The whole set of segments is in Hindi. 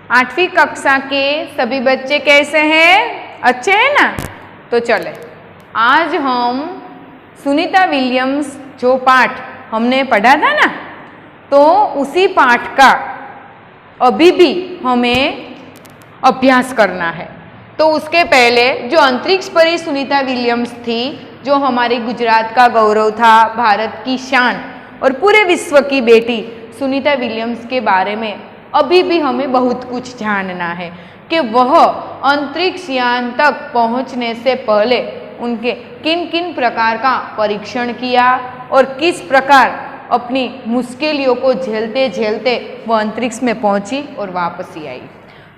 8वीं कक्षा के सभी बच्चे कैसे हैं? अच्छे हैं ना? तो चले आज हम सुनीता विलियम्स जो पाठ हमने पढ़ा था ना, तो उसी पाठ का अभी भी हमें अभ्यास करना है। तो उसके पहले जो अंतरिक्ष परी सुनीता विलियम्स थी, जो हमारी गुजरात का गौरव था, भारत की शान और पूरे विश्व की बेटी सुनीता विलियम्स के बारे में अभी भी हमें बहुत कुछ जानना है कि वह अंतरिक्ष यान तक पहुंचने से पहले उनके किन किन प्रकार का परीक्षण किया और किस प्रकार अपनी मुश्किलों को झेलते झेलते वह अंतरिक्ष में पहुंची और वापस ही आई।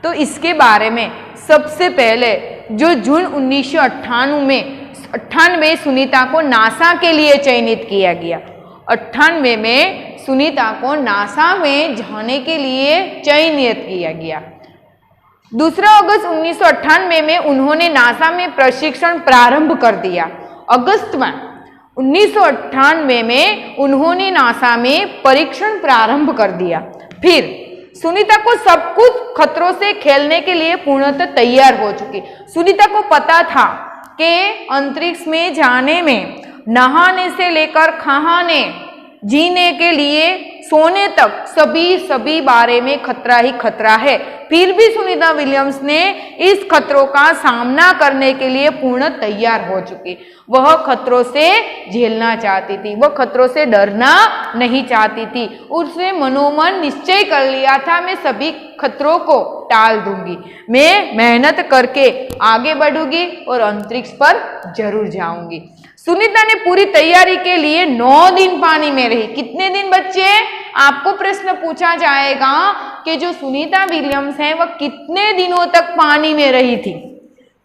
तो इसके बारे में सबसे पहले जो जून 1998 में सुनीता को नासा के लिए चयनित किया गया। 98 में सुनीता को नासा में जाने के लिए चयनित किया गया। 2 अगस्त 1998 में उन्होंने नासा में प्रशिक्षण प्रारंभ कर दिया। अगस्त में 1998 में उन्होंने नासा में परीक्षण प्रारंभ कर दिया। फिर सुनीता को सब कुछ खतरों से खेलने के लिए पूर्णतः तैयार हो चुकी। सुनीता को पता था कि अंतरिक्ष में जाने में नहाने से लेकर खाने, जीने के लिए सोने तक सभी बारे में खतरा ही खतरा है। फिर भी सुनीता विलियम्स ने इस खतरों का सामना करने के लिए पूर्ण तैयार हो चुकी। वह खतरों से झेलना चाहती थी, वह खतरों से डरना नहीं चाहती थी। उसने मनोमन निश्चय कर लिया था, मैं सभी खतरों को टाल दूंगी, मैं मेहनत करके आगे बढ़ूंगी और अंतरिक्ष पर जरूर जाऊंगी। सुनीता ने पूरी तैयारी के लिए 9 दिन पानी में रही। कितने दिन बच्चे? आपको प्रश्न पूछा जाएगा कि जो सुनीता विलियम्स है वह कितने दिनों तक पानी में रही थी?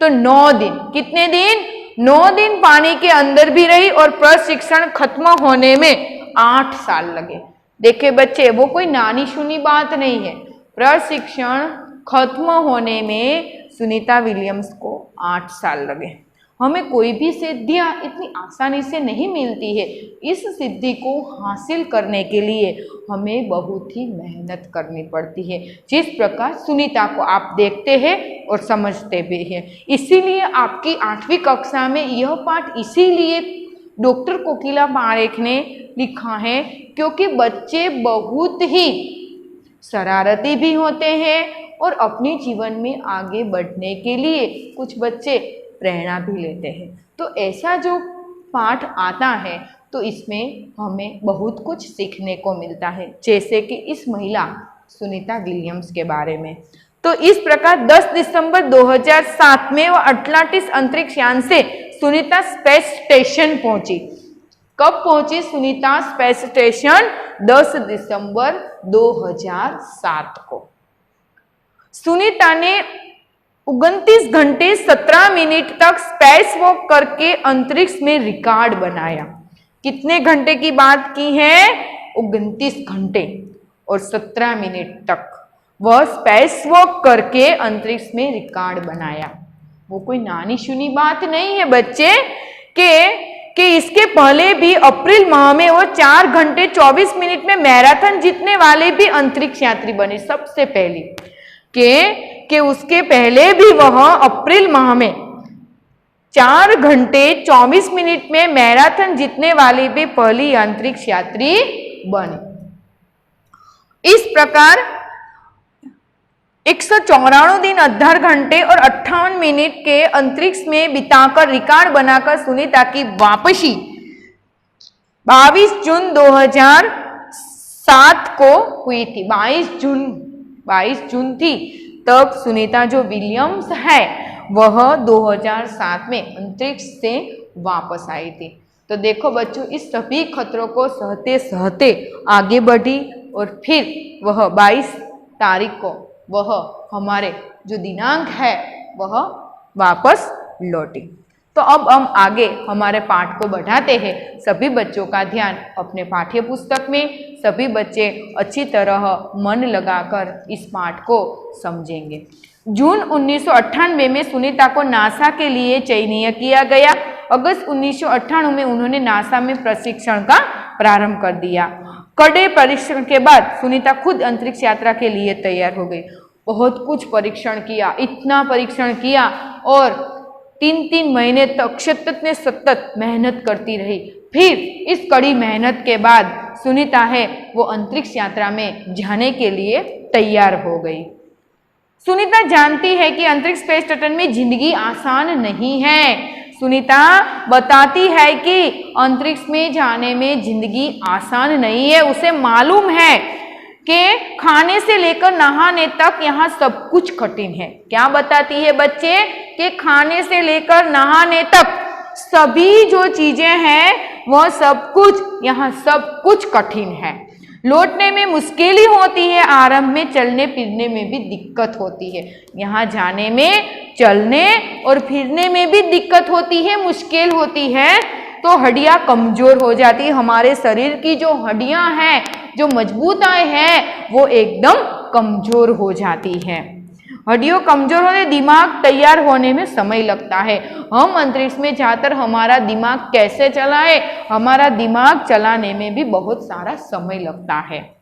तो 9 दिन। कितने दिन? 9 दिन पानी के अंदर भी रही और प्रशिक्षण खत्म होने में 8 साल लगे। देखिए बच्चे, वो कोई नानी सुनी बात नहीं है। प्रशिक्षण खत्म होने में सुनीता विलियम्स को 8 साल लगे। हमें कोई भी सिद्धियां इतनी आसानी से नहीं मिलती है। इस सिद्धि को हासिल करने के लिए हमें बहुत ही मेहनत करनी पड़ती है, जिस प्रकार सुनीता को आप देखते हैं और समझते भी हैं। इसीलिए आपकी 8वीं कक्षा में यह पाठ इसीलिए डॉक्टर कोकिला पारेख ने लिखा है, क्योंकि बच्चे बहुत ही शरारती भी होते हैं और अपने जीवन में आगे बढ़ने के लिए कुछ बच्चे प्रेरणा भी लेते हैं। तो ऐसा जो पाठ आता है तो इसमें हमें बहुत कुछ सीखने को मिलता है, जैसे कि इस महिला सुनीता विलियम्स के बारे में। तो इस प्रकार 10 दिसंबर 2007 में वह अटलांटिस अंतरिक्ष यान से सुनीता स्पेस स्टेशन पहुंची। कब पहुंची सुनीता स्पेस स्टेशन? 10 दिसंबर 2007 को। सुनीता ने 29 घंटे 17 मिनट तक स्पेस वॉक करके अंतरिक्ष में रिकॉर्ड बनाया। कितने घंटे की बात की है? 29 घंटे और 17 मिनट तक वह स्पेस वॉक करके अंतरिक्ष में रिकॉर्ड बनाया। वो कोई नानी सुनी बात नहीं है बच्चे कि इसके पहले भी अप्रैल माह में वो 4 घंटे 24 मिनट में मैराथन जीतने वाले भी अंतरिक्ष यात्री बने सबसे पहले। कि उसके पहले भी वह अप्रैल माह में 4 घंटे 24 मिनट में मैराथन जीतने वाली भी पहली अंतरिक्ष यात्री बनी। इस प्रकार 194 दिन 18 घंटे और 58 मिनट के अंतरिक्ष में बिताकर रिकॉर्ड बनाकर सुनीता की वापसी 22 जून 2007 को हुई थी। 22 जून थी तब सुनीता जो विलियम्स है वह 2007 में अंतरिक्ष से वापस आई थी। तो देखो बच्चों, इस सभी खतरों को सहते सहते आगे बढ़ी और फिर वह 22 तारीख को वह हमारे जो दिनांक है वह वापस लौटी। तो अब हम आगे हमारे पाठ को बढ़ाते हैं। सभी बच्चों का ध्यान अपने पाठ्य पुस्तक में, सभी बच्चे अच्छी तरह मन लगाकर इस पाठ को समझेंगे। जून 1998 में सुनीता को नासा के लिए चयनित किया गया। अगस्त 1998 में उन्होंने नासा में प्रशिक्षण का प्रारंभ कर दिया। कड़े परीक्षण के बाद सुनीता खुद अंतरिक्ष यात्रा के लिए तैयार हो गई। बहुत कुछ परीक्षण किया, इतना परीक्षण किया और 3-3 महीने तक सतत ने सतत मेहनत करती रही। फिर इस कड़ी मेहनत के बाद सुनीता है वो अंतरिक्ष यात्रा में जाने के लिए तैयार हो गई। सुनीता जानती है कि अंतरिक्ष स्पेस स्टेशन में जिंदगी आसान नहीं है। सुनीता बताती है कि अंतरिक्ष में जाने में जिंदगी आसान नहीं है। उसे मालूम है कि खाने से लेकर नहाने तक यहाँ सब कुछ कठिन है। क्या बताती है बच्चे? कि खाने से लेकर नहाने तक सभी जो चीजें हैं वह सब कुछ, यहाँ सब कुछ कठिन है। लौटने में मुश्किल ही होती है, आरंभ में चलने फिरने में भी दिक्कत होती है। यहाँ जाने में, चलने और फिरने में भी दिक्कत होती है, मुश्किल होती है, तो हड्डियां कमजोर हो जाती है। हमारे शरीर की जो हड्डियां हैं, जो मजबूताई है, वो एकदम कमजोर हो जाती है। हड्डियों कमजोर होने, दिमाग तैयार होने में समय लगता है। हम अंतरिक्ष में जाकर हमारा दिमाग कैसे चलाए? हमारा दिमाग चलाने में भी बहुत सारा समय लगता है।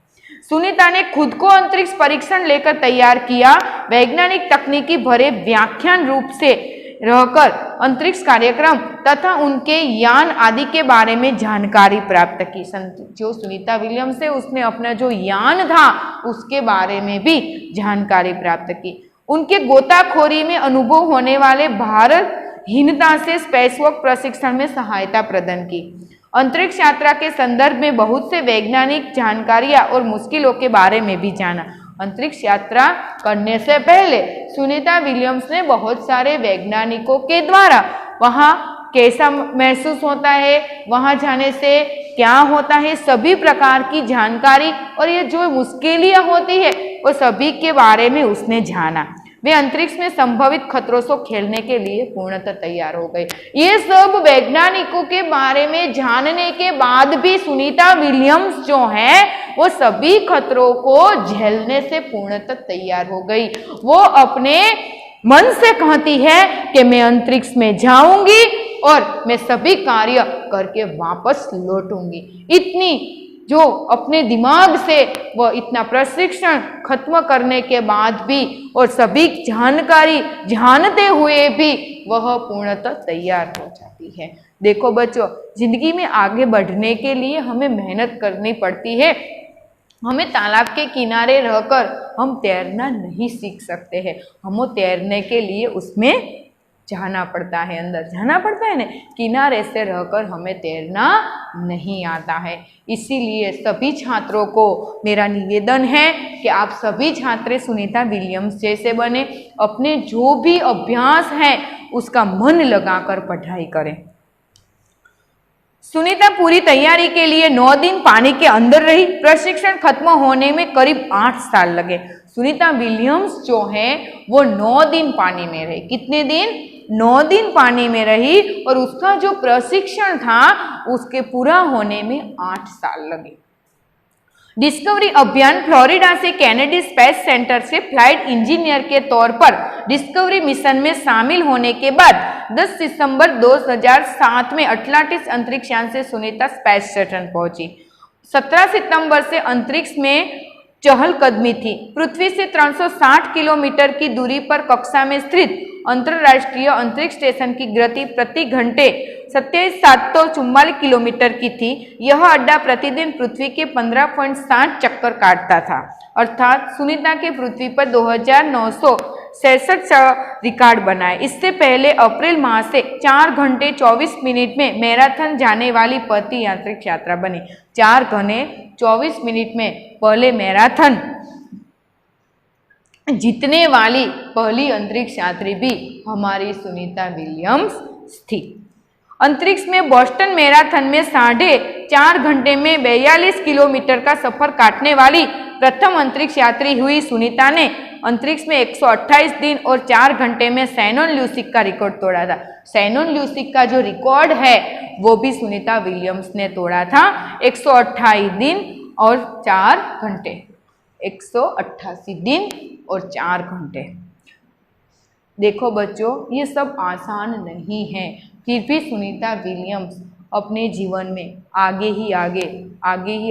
सुनीता ने खुद को अंतरिक्ष परीक्षण लेकर तैयार किया। वैज्ञानिक तकनीकी भरे व्याख्यान रूप से रहकर अंतरिक्ष कार्यक्रम तथा उनके यान आदि के बारे में जानकारी प्राप्त की। जो सुनीता विलियम्स है उसने अपना जो यान था उसके बारे में भी जानकारी प्राप्त की। उनके गोताखोरी में अनुभव होने वाले भारहीनता से स्पेसवॉक प्रशिक्षण में सहायता प्रदान की। अंतरिक्ष यात्रा के संदर्भ में बहुत से वैज्ञानिक जानकारियां और मुश्किलों के बारे में भी जाना। अंतरिक्ष यात्रा करने से पहले सुनीता विलियम्स ने बहुत सारे वैज्ञानिकों के द्वारा वहाँ कैसा महसूस होता है, वहाँ जाने से क्या होता है, सभी प्रकार की जानकारी और ये जो मुश्किलें होती है वो सभी के बारे में उसने जाना। वे अंतरिक्ष में संभवित खतरों से खेलने के लिए पूर्णतः तैयार हो गए। ये सब वैज्ञानिकों के बारे में जानने के बाद भी सुनीता विलियम्स जो है वो सभी खतरों को झेलने से पूर्णतः तैयार हो गई। वो अपने मन से कहती है कि मैं अंतरिक्ष में जाऊंगी और मैं सभी कार्य करके वापस लौटूंगी। इतनी जो अपने दिमाग से वह इतना प्रशिक्षण खत्म करने के बाद भी और सभी जानकारी जानते हुए भी वह पूर्णतः तैयार हो जाती है। देखो बच्चों, जिंदगी में आगे बढ़ने के लिए हमें मेहनत करनी पड़ती है। हमें तालाब के किनारे रहकर हम तैरना नहीं सीख सकते हैं। हमें तैरने के लिए उसमें जाना पड़ता है, अंदर जाना पड़ता है ना। किनारे से रहकर हमें तैरना नहीं आता है। इसीलिए सभी छात्रों को मेरा निवेदन है कि आप सभी छात्र सुनीता विलियम्स जैसे बने, अपने जो भी अभ्यास है उसका मन लगाकर पढ़ाई करें। सुनीता पूरी तैयारी के लिए 9 दिन पानी के अंदर रही। प्रशिक्षण खत्म होने में करीब 8 साल लगे। सुनीता विलियम्स जो है वो 9 दिन पानी में रही। कितने दिन? 9 दिन पानी में रही और उसका जो प्रशिक्षण था उसके पूरा होने में 8 साल लगे। डिस्कवरी अभियान फ्लोरिडा से केनेडी स्पेस सेंटर से फ्लाइट इंजीनियर के तौर पर डिस्कवरी मिशन में शामिल होने के बाद 10 सितंबर 2007 में अटलांटिस अंतरिक्ष यान से सुनीता स्पेस स्टेशन पहुंची। 17 सितंबर से अंतरिक्ष में चहलकदमी थी। पृथ्वी से 360 किलोमीटर की दूरी पर कक्षा में स्थित अंतरराष्ट्रीय अंतरिक्ष स्टेशन की गति प्रति घंटे 27,744 किलोमीटर की थी। यह अड्डा प्रतिदिन पृथ्वी के 15.7 चक्कर काटता था। अर्थात सुनीता के पृथ्वी पर 2,966 रिकॉर्ड बनाए। इससे पहले अप्रैल माह से 4 घंटे 24 मिनट में मैराथन जाने वाली पहली अंतरिक्ष यात्रा बनी। 4 घंटे 24 मिनट में पहले मैराथन जीतने वाली पहली अंतरिक्ष यात्री भी हमारी सुनीता विलियम्स थी। अंतरिक्ष में बोस्टन मैराथन में 4.5 घंटे में 42 किलोमीटर का सफर काटने वाली प्रथम अंतरिक्ष यात्री हुई। सुनीता ने अंतरिक्ष में 128 दिन और 4 घंटे में शैनन ल्यूसिक का रिकॉर्ड तोड़ा था। शैनन ल्यूसिक का जो रिकॉर्ड है वो भी सुनीता विलियम्स ने तोड़ा था। 128 दिन और 4 घंटे, 188 दिन और 4 घंटे। देखो बच्चों, ये सब आसान नहीं है, फिर भी सुनीता विलियम्स अपने जीवन में आगे ही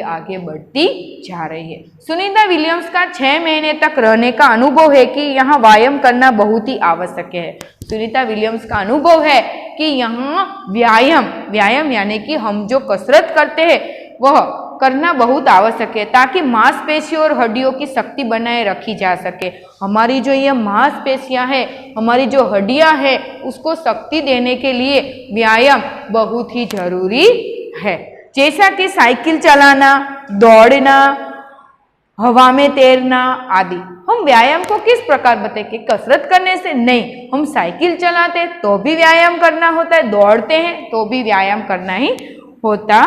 आगे बढ़ती जा रही है। सुनीता विलियम्स का 6 महीने तक रहने का अनुभव है कि यहाँ व्यायाम करना बहुत ही आवश्यक है। सुनीता विलियम्स का अनुभव है कि यहाँ व्यायाम यानी कि हम जो कसरत करते हैं वह करना बहुत आवश्यक है ताकि मांसपेशियों और हड्डियों की शक्ति बनाए रखी जा सके। हमारी जो ये मांसपेशियां हैं, हमारी जो हड्डियां हैं, उसको शक्ति देने के लिए व्यायाम बहुत ही जरूरी है। जैसा कि साइकिल चलाना, दौड़ना, हवा में तैरना आदि। हम व्यायाम को किस प्रकार बताएंगे? कसरत करने से नहीं, हम साइकिल चलाते तो भी व्यायाम करना होता है, दौड़ते हैं तो भी व्यायाम करना ही होता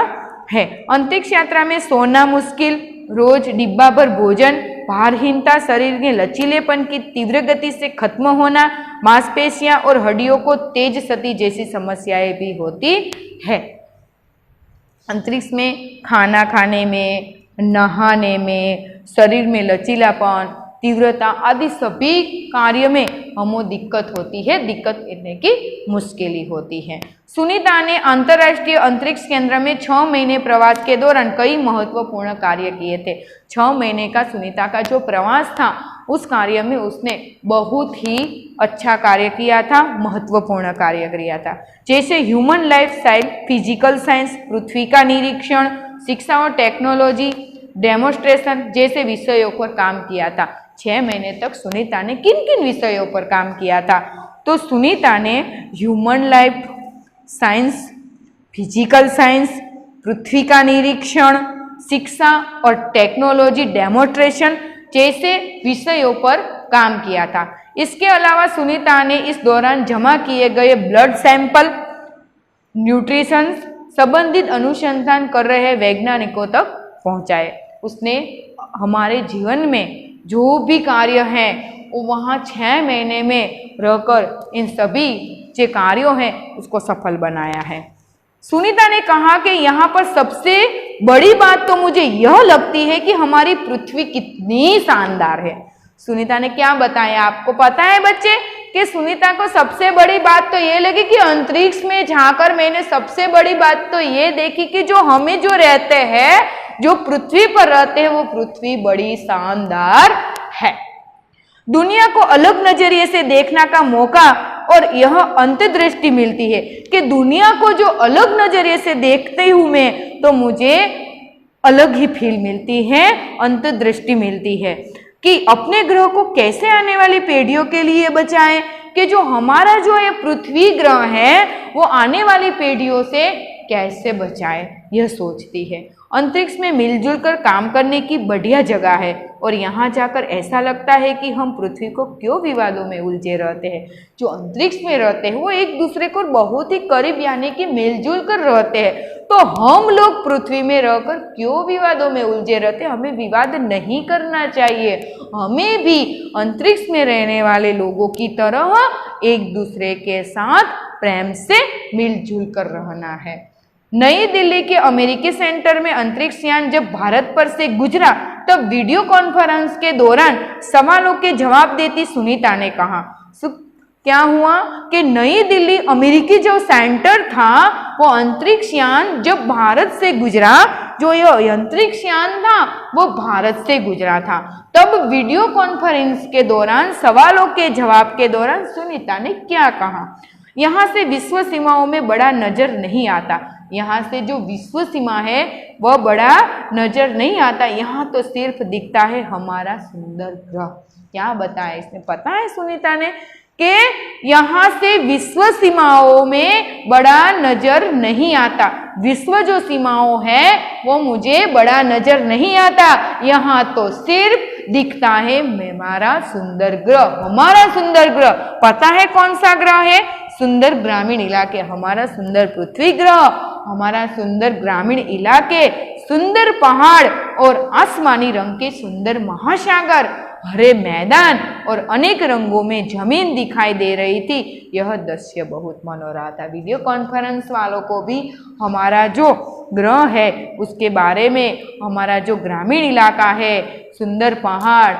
है। अंतरिक्ष यात्रा में सोना मुश्किल, रोज डिब्बा भर भोजन, भारहीनता, शरीर के लचीलेपन की तीव्र गति से खत्म होना, मांसपेशियां और हड्डियों को तेज सती जैसी समस्याएं भी होती है। अंतरिक्ष में खाना खाने में, नहाने में, शरीर में लचीलापन, तीव्रता आदि सभी कार्य में हमें दिक्कत होती है, दिक्कत करने की मुश्किल होती है। सुनीता ने अंतर्राष्ट्रीय अंतरिक्ष केंद्र में 6 महीने प्रवास के दौरान कई महत्वपूर्ण कार्य किए थे। 6 महीने का सुनीता का जो प्रवास था उस कार्य में उसने बहुत ही अच्छा कार्य किया था, महत्वपूर्ण कार्य किया था। जैसे human lifestyle, physical science, पृथ्वी का निरीक्षण, शिक्षा और टेक्नोलॉजी, डेमोन्स्ट्रेशन जैसे विषयों पर काम किया था। 6 महीने तक सुनीता ने किन किन विषयों पर काम किया था? तो सुनीता ने human life science, physical science, पृथ्वी का निरीक्षण, शिक्षा और टेक्नोलॉजी, डेमोन्स्ट्रेशन जैसे विषयों पर काम किया था। इसके अलावा सुनीता ने इस दौरान जमा किए गए ब्लड सैंपल, न्यूट्रिशन संबंधित अनुसंधान कर रहे वैज्ञानिकों तक पहुंचाए। उसने हमारे जीवन में जो भी कार्य हैं वो वहाँ 6 महीने में रहकर इन सभी जो कार्यों हैं उसको सफल बनाया है। सुनीता ने कहा कि यहाँ पर सबसे बड़ी बात तो मुझे यह लगती है कि हमारी पृथ्वी कितनी शानदार है। सुनीता ने क्या बताया आपको पता है बच्चे कि सुनीता को सबसे बड़ी बात तो ये लगी कि अंतरिक्ष में जाकर मैंने सबसे बड़ी बात तो ये देखी कि जो हमें जो रहते हैं, जो पृथ्वी पर रहते हैं, वो पृथ्वी बड़ी शानदार है। दुनिया को अलग नजरिए से देखने का मौका और यह अंतर्दृष्टि मिलती है कि दुनिया को जो अलग नजरिए से देखती हूं मैं तो मुझे अलग ही फील मिलती है, अंतर्दृष्टि मिलती है कि अपने ग्रह को कैसे आने वाली पीढ़ियों के लिए बचाएं, कि जो हमारा जो ये पृथ्वी ग्रह है वो आने वाली पीढ़ियों से कैसे बचाए, यह सोचती है। अंतरिक्ष में मिलजुल कर काम करने की बढ़िया जगह है और यहाँ जाकर ऐसा लगता है कि हम पृथ्वी को क्यों विवादों में उलझे रहते हैं। जो अंतरिक्ष में रहते हैं वो एक दूसरे को बहुत ही करीब यानी कि मिलजुल कर रहते हैं, तो हम लोग पृथ्वी में रहकर क्यों विवादों में उलझे रहते हैं। हमें विवाद नहीं करना चाहिए, हमें भी अंतरिक्ष में रहने वाले लोगों की तरह एक दूसरे के साथ प्रेम से मिलजुल कर रहना है। नई दिल्ली के अमेरिकी सेंटर में अंतरिक्ष यान जब भारत पर से गुजरा तब वीडियो कॉन्फ्रेंस के दौरान सवालों के जवाब देती सुनीता ने कहा, क्या हुआ कि नई दिल्ली अमेरिकी जो सेंटर था वो अंतरिक्ष यान जब भारत से गुजरा, जो ये अंतरिक्ष यान था वो भारत से गुजरा था। तब वीडियो कॉन्फ्रेंस के दौरान सवालों के जवाब के दौरान सुनीता ने क्या कहा, यहाँ से विश्व सीमाओं में बड़ा नजर नहीं आता, यहाँ से जो विश्व सीमा है वह बड़ा नजर नहीं आता, यहाँ तो सिर्फ दिखता है हमारा सुंदर ग्रह। क्या बताया इसने, पता है सुनीता ने कि यहाँ से विश्व सीमाओं में बड़ा नजर नहीं आता, विश्व जो सीमाओं है वो मुझे बड़ा नजर नहीं आता, यहाँ तो सिर्फ दिखता है हमारा सुंदर ग्रह। हमारा सुंदर ग्रह पता है कौन सा ग्रह है? सुंदर ग्रामीण इलाके, हमारा सुंदर पृथ्वी ग्रह, हमारा सुंदर ग्रामीण इलाके, सुंदर पहाड़ और आसमानी रंग के सुंदर महासागर, हरे मैदान और अनेक रंगों में जमीन दिखाई दे रही थी। यह दृश्य बहुत मनोहर था। वीडियो कॉन्फ्रेंस वालों को भी हमारा जो ग्रह है उसके बारे में, हमारा जो ग्रामीण इलाका है, सुंदर पहाड़,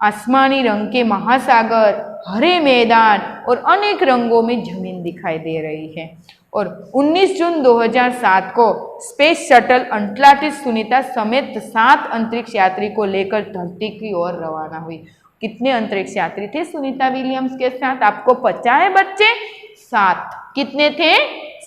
आसमानी रंग के महासागर, हरे मैदान और अनेक रंगों में जमीन दिखाई दे रही है। और 19 जून 2007 को स्पेस शटल अटलांटिस सुनीता समेत 7 अंतरिक्ष यात्री को लेकर धरती की ओर रवाना हुई। कितने अंतरिक्ष यात्री थे सुनीता विलियम्स के साथ? आपको पता है बच्चे? 7। कितने थे?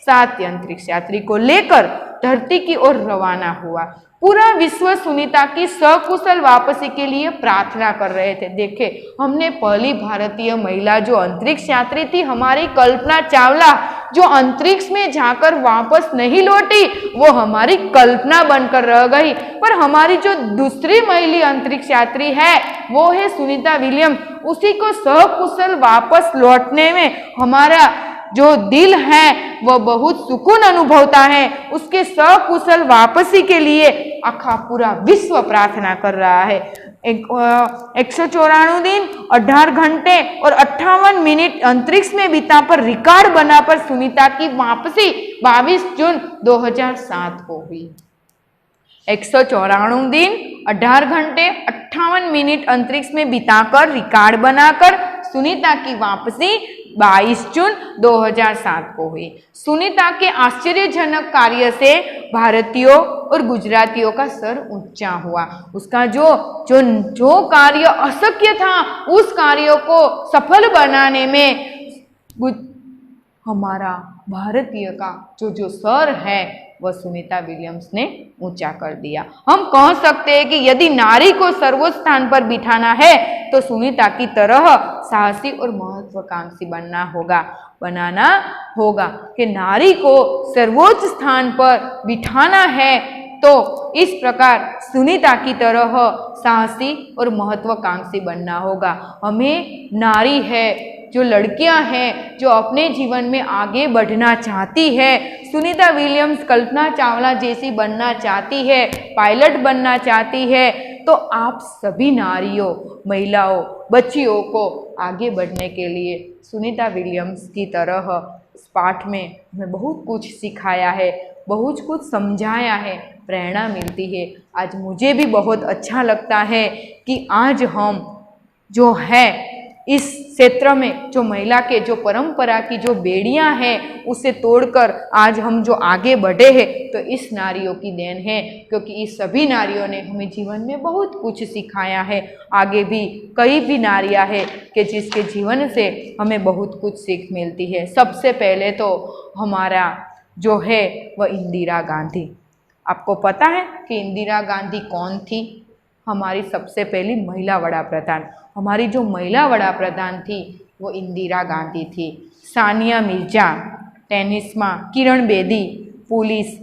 7 अंतरिक्ष यात्री को लेकर धरती की ओर रवाना हुआ। पूरा विश्व सुनीता की सकुशल वापसी के लिए प्रार्थना कर रहे थे। देखे, हमने पहली भारतीय महिला जो अंतरिक्ष यात्री थी, हमारी कल्पना चावला, जो अंतरिक्ष में जाकर वापस नहीं लौटी, वो हमारी कल्पना बनकर रह गई। पर हमारी जो दूसरी महिला अंतरिक्ष यात्री है वो है सुनीता विलियम्स। उसी को सकुशल वापस लौटने में हमारा जो दिल है वह बहुत सुकून अनुभवता है। उसके सकुशल वापसी के लिए आखा पूरा विश्व प्रार्थना कर रहा है। 194 दिन 18 घंटे और 58 मिनट अंतरिक्ष में बिता पर रिकॉर्ड बना पर सुनीता की वापसी 22 जून 2007 को हुई। 194 दिन 18 घंटे 58 मिनट अंतरिक्ष में बिताकर रिकॉर्ड बनाकर सुनीता की वापसी 22 जून 2007 को हुई। सुनीता के आश्चर्यजनक कार्य से भारतीयों और गुजरातियों का सर ऊंचा हुआ। उसका जो कार्य अशक्य था, उस कार्य को सफल बनाने में हमारा भारतीय का जो सर है वह सुनीता विलियम्स ने ऊंचा कर दिया। हम कह सकते हैं कि यदि नारी को सर्वोच्च स्थान पर बिठाना है तो सुनीता की तरह साहसी और महत्वाकांक्षी बनाना होगा कि नारी को सर्वोच्च स्थान पर बिठाना है तो इस प्रकार सुनीता की तरह साहसी और महत्वाकांक्षी बनना होगा। हमें नारी है, जो लड़कियां हैं, जो अपने जीवन में आगे बढ़ना चाहती है, सुनीता विलियम्स कल्पना चावला जैसी बनना चाहती है, पायलट बनना चाहती है, तो आप सभी नारियों, महिलाओं, बच्चियों को आगे बढ़ने के लिए सुनीता विलियम्स की तरह इस पाठ में हमें बहुत कुछ सिखाया है, बहुत कुछ समझाया है, प्रेरणा मिलती है। आज मुझे भी बहुत अच्छा लगता है कि आज हम जो है इस क्षेत्र में जो महिला के जो परंपरा की जो बेड़ियां हैं उसे तोड़कर आज हम जो आगे बढ़े हैं तो इस नारियों की देन है, क्योंकि इस सभी नारियों ने हमें जीवन में बहुत कुछ सिखाया है। आगे भी कई भी नारियां हैं कि जिसके जीवन से हमें बहुत कुछ सीख मिलती है। सबसे पहले तो हमारा जो है वह इंदिरा गांधी। आपको पता है कि इंदिरा गांधी कौन थी? हमारी सबसे पहली महिला वड़ा प्रधान। हमारी जो महिला वड़ा प्रधान थी वो इंदिरा गांधी थी। सानिया मिर्जा टेनिस में, किरण बेदी पुलिस,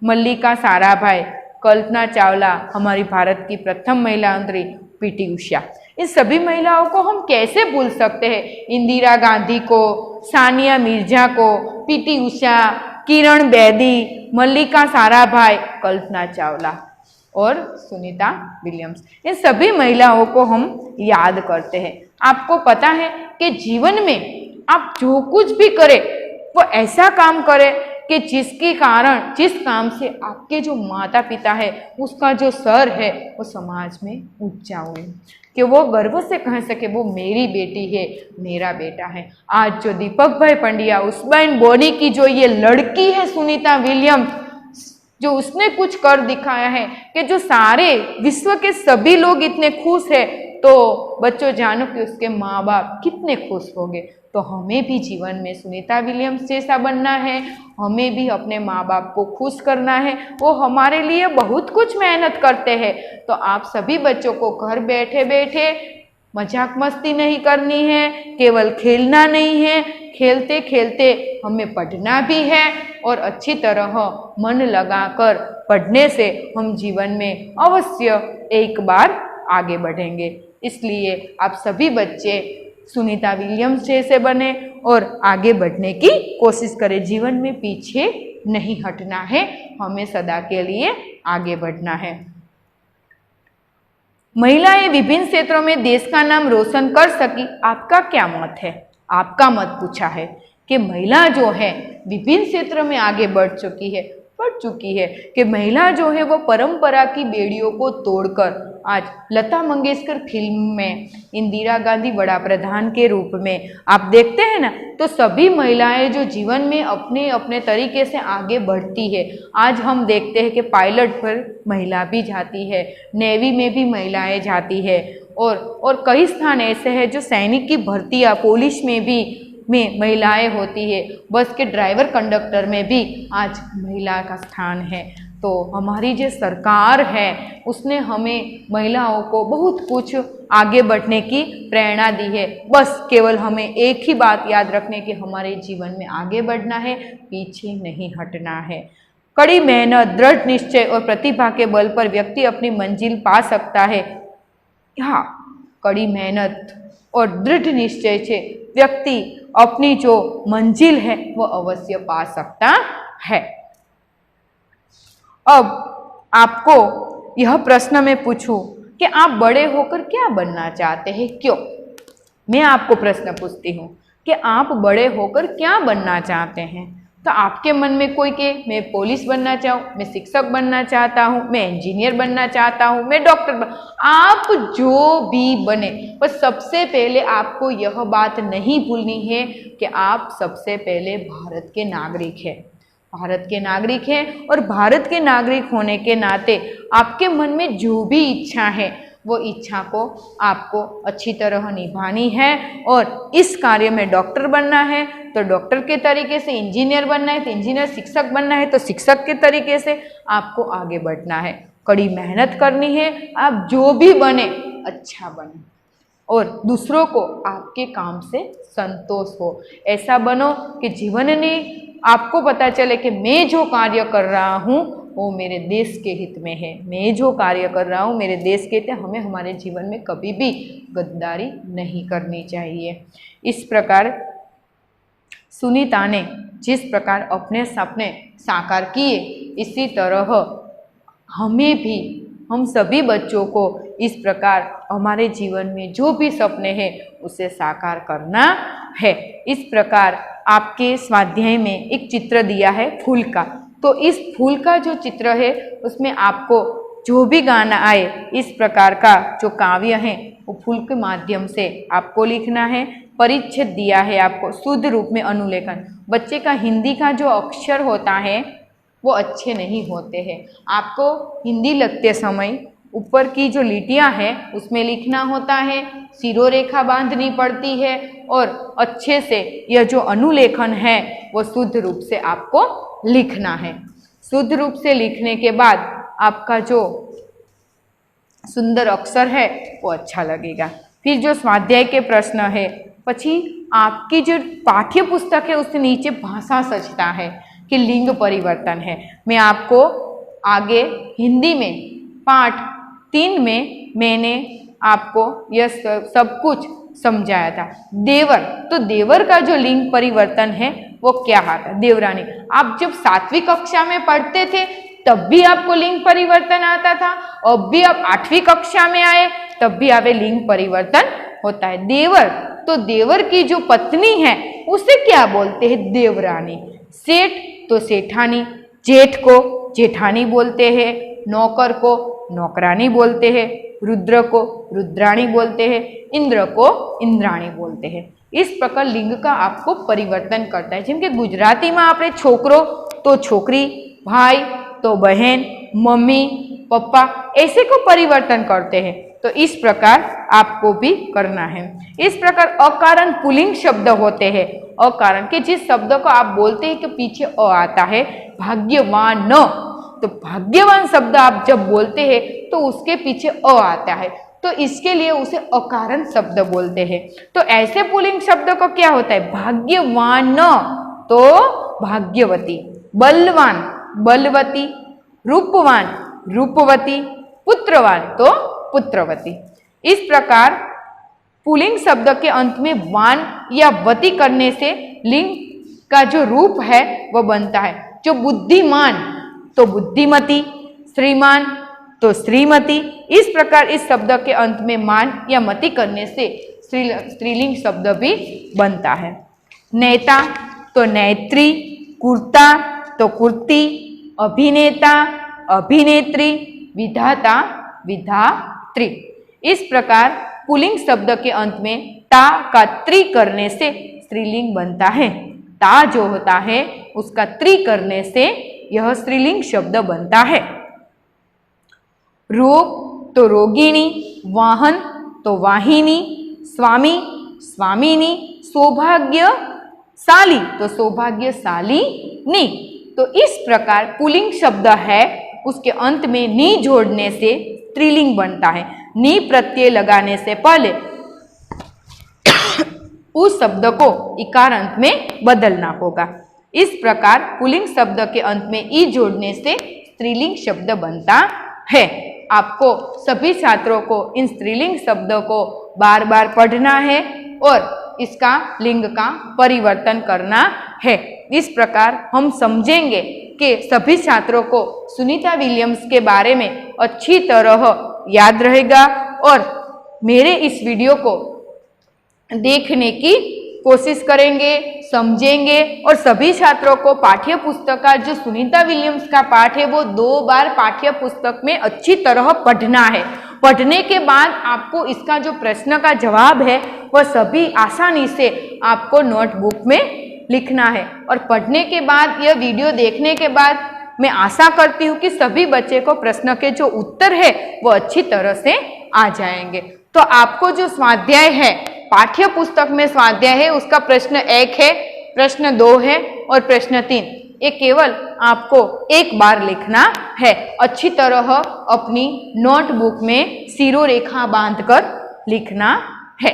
मल्लिका साराभाई, कल्पना चावला हमारी भारत की प्रथम महिला मंत्री, पीटी उषा। इन सभी महिलाओं को हम कैसे भूल सकते हैं? इंदिरा गांधी को, सानिया मिर्जा को, पीटी उषा, किरण बेदी, मल्लिका साराभाई, कल्पना चावला और सुनीता विलियम्स, इन सभी महिलाओं को हम याद करते हैं। आपको पता है कि जीवन में आप जो कुछ भी करें वो ऐसा काम करें कि जिसके कारण, जिस काम से आपके जो माता पिता है उसका जो सर है वो समाज में ऊंचा हुए, कि वो गर्व से कह सके वो मेरी बेटी है, मेरा बेटा है। आज जो दीपक भाई पंड्या, उस्मान बोनी की जो ये लड़की है सुनीता विलियम्स, जो उसने कुछ कर दिखाया है कि जो सारे विश्व के सभी लोग इतने खुश हैं, तो बच्चों जानो कि उसके माँ बाप कितने खुश होंगे। तो हमें भी जीवन में सुनीता विलियम्स जैसा बनना है, हमें भी अपने माँ बाप को खुश करना है। वो हमारे लिए बहुत कुछ मेहनत करते हैं। तो आप सभी बच्चों को घर बैठे बैठे मजाक मस्ती नहीं करनी है, केवल खेलना नहीं है, खेलते खेलते हमें पढ़ना भी है और अच्छी तरह मन लगाकर पढ़ने से हम जीवन में अवश्य एक बार आगे बढ़ेंगे। इसलिए आप सभी बच्चे सुनीता विलियम्स जैसे बने और आगे बढ़ने की कोशिश करें। जीवन में पीछे नहीं हटना है, हमें सदा के लिए आगे बढ़ना है। महिलाएं विभिन्न क्षेत्रों में देश का नाम रोशन कर सकी, आपका क्या मत है? आपका मत पूछा है कि महिला जो है विभिन्न क्षेत्रों में आगे बढ़ चुकी है, पड़ चुकी है कि महिला जो है वो परंपरा की बेड़ियों को तोड़कर आज लता मंगेशकर फिल्म में इंदिरा गांधी बड़ा प्रधान के रूप में आप देखते हैं ना, तो सभी महिलाएं जो जीवन में अपने अपने तरीके से आगे बढ़ती है। आज हम देखते हैं कि पायलट पर महिला भी जाती है, नेवी में भी महिलाएं जाती है, और कई स्थान ऐसे हैं जो सैनिक की भर्तियां पुलिस में भी महिलाएं होती है, बस के ड्राइवर कंडक्टर में भी आज महिला का स्थान है। तो हमारी जो सरकार है उसने हमें महिलाओं को बहुत कुछ आगे बढ़ने की प्रेरणा दी है। बस केवल हमें एक ही बात याद रखने की हमारे जीवन में आगे बढ़ना है, पीछे नहीं हटना है। कड़ी मेहनत, दृढ़ निश्चय और प्रतिभा के बल पर व्यक्ति अपनी मंजिल पा सकता है। हाँ, कड़ी मेहनत और दृढ़ निश्चय से व्यक्ति अपनी जो मंजिल है वो अवश्य पा सकता है। अब आपको यह प्रश्न मैं पूछूं कि आप बड़े होकर क्या बनना चाहते हैं, क्यों? मैं आपको प्रश्न पूछती हूँ कि आप बड़े होकर क्या बनना चाहते हैं। तो आपके मन में कोई के मैं पुलिस बनना चाहूँ, मैं शिक्षक बनना चाहता हूँ, मैं इंजीनियर बनना चाहता हूँ, मैं डॉक्टर आप जो भी बने, बस सबसे पहले आपको यह बात नहीं भूलनी है कि आप सबसे पहले भारत के नागरिक हैं। भारत के नागरिक हैं और भारत के नागरिक होने के नाते आपके मन में जो भी इच्छा है वो इच्छा को आपको अच्छी तरह निभानी है। और इस कार्य में डॉक्टर बनना है तो डॉक्टर के तरीके से, इंजीनियर बनना है तो इंजीनियर, शिक्षक बनना है तो शिक्षक के तरीके से आपको आगे बढ़ना है। कड़ी मेहनत करनी है, आप जो भी बने अच्छा बने और दूसरों को आपके काम से संतोष हो। ऐसा बनो कि जीवन में आपको पता चले कि मैं जो कार्य कर रहा हूँ वो मेरे देश के हित में है, मैं जो कार्य कर रहा हूँ मेरे देश के हित है। हमें हमारे जीवन में कभी भी गद्दारी नहीं करनी चाहिए। इस प्रकार सुनीता ने जिस प्रकार अपने सपने साकार किए, इसी तरह हमें भी, हम सभी बच्चों को इस प्रकार हमारे जीवन में जो भी सपने हैं उसे साकार करना है। इस प्रकार आपके स्वाध्याय में एक चित्र दिया है फूल का, तो इस फूल का जो चित्र है उसमें आपको जो भी गाना आए इस प्रकार का जो काव्य है वो फूल के माध्यम से आपको लिखना है। परिच्छेद दिया है आपको, शुद्ध रूप में अनुलेखन। बच्चे का हिंदी का जो अक्षर होता है वो अच्छे नहीं होते हैं। आपको हिंदी लिखते समय ऊपर की जो लिटियां हैं उसमें लिखना होता है, सिरोरेखा बांधनी पड़ती है और अच्छे से यह जो अनुलेखन है वो शुद्ध रूप से आपको लिखना है। शुद्ध रूप से लिखने के बाद आपका जो सुंदर अक्षर है वो अच्छा लगेगा। फिर जो स्वाध्याय के प्रश्न है, પછી आपकी जो पाठ्य पुस्तक है उसके नीचे भाषा सचता है कि लिंग परिवर्तन है। मैं आपको आगे हिंदी में पाठ 3 में मैंने आपको यह सब कुछ समझाया था। देवर, तो देवर का जो लिंग परिवर्तन है वो क्या आता? देवरानी। आप जब 7वीं कक्षा में पढ़ते थे तब भी आपको लिंग परिवर्तन आता था, अब भी आप 8वीं कक्षा में आए तब भी आपे लिंग परिवर्तन होता है। देवर, तो देवर की जो पत्नी है उसे क्या बोलते हैं? देवरानी। सेठ तो सेठानी, जेठ को जेठानी बोलते हैं, नौकर को नौकरानी बोलते हैं, रुद्र को रुद्राणी बोलते हैं, इंद्र को इंद्राणी बोलते हैं। इस प्रकार लिंग का आपको परिवर्तन करता है। जेम के गुजराती में आपणे छोकरो तो छोकरी, भाई तो बहन, मम्मी पप्पा ऐसे को परिवर्तन करते हैं। तो इस प्रकार आपको भी करना है। इस प्रकार अकारण पुल्लिंग शब्द होते हैं। अकारण के जिस शब्द को आप बोलते हैं कि पीछे अ आता है, भाग्यवान, तो भाग्यवान शब्द आप जब बोलते हैं तो उसके पीछे अ आता है, तो इसके लिए उसे अकारण शब्द बोलते हैं। तो ऐसे पुल्लिंग शब्द को क्या होता है? भाग्यवान तो भाग्यवती, बलवान बलवती, रूपवान रूपवती, पुत्रवान तो पुत्रवती। इस प्रकार पुल्लिंग शब्द के अंत में वान या वती करने से लिंग का जो रूप है वह बनता है। जो बुद्धिमान तो बुद्धिमती, श्रीमान तो श्रीमती। इस प्रकार इस शब्द के अंत में मान या मति करने से स्त्रीलिंग शब्द भी बनता है। नेता तो नेत्री, कुर्ता तो कुर्ती, अभिनेता, अभिनेत्री, विधाता, विधात्री। इस प्रकार पुल्लिंग शब्द के अंत में ता का त्रि करने से स्त्रीलिंग बनता है। ता जो होता है उसका त्रि करने से यह स्त्रीलिंग शब्द बनता है। रोग तो रोगिणी, वाहन तो वाहिनी, स्वामी, स्वामिनी, सौभाग्यशाली तो सौभाग्यशालिनी। तो इस प्रकार पुल्लिंग शब्द है उसके अंत में नी जोड़ने से स्त्रीलिंग बनता है। नी प्रत्यय लगाने से पहले उस शब्द को इकार अंत में बदलना होगा। इस प्रकार पुल्लिंग शब्द के अंत में ई जोड़ने से स्त्रीलिंग शब्द बनता है। आपको सभी छात्रों को इन स्त्रीलिंग शब्दों को बार बार पढ़ना है और इसका लिंग का परिवर्तन करना है। इस प्रकार हम समझेंगे कि सभी छात्रों को सुनीता विलियम्स के बारे में अच्छी तरह याद रहेगा और मेरे इस वीडियो को देखने की कोशिश करेंगे, समझेंगे और सभी छात्रों को पाठ्य पुस्तक का जो सुनीता विलियम्स का पाठ है वो 2 बार पाठ्य पुस्तक में अच्छी तरह पढ़ना है। पढ़ने के बाद आपको इसका जो प्रश्न का जवाब है वह सभी आसानी से आपको नोटबुक में लिखना है। और पढ़ने के बाद यह वीडियो देखने के बाद मैं आशा करती हूँ कि सभी बच्चे को प्रश्न के जो उत्तर है वो अच्छी तरह से आ जाएंगे। तो आपको जो स्वाध्याय है पाठ्य पुस्तक में स्वाध्याय है उसका प्रश्न 1 है, प्रश्न 2 है और प्रश्न 3, ये केवल आपको एक बार लिखना है। अच्छी तरह अपनी नोटबुक में सिरोरेखा बांधकर लिखना है।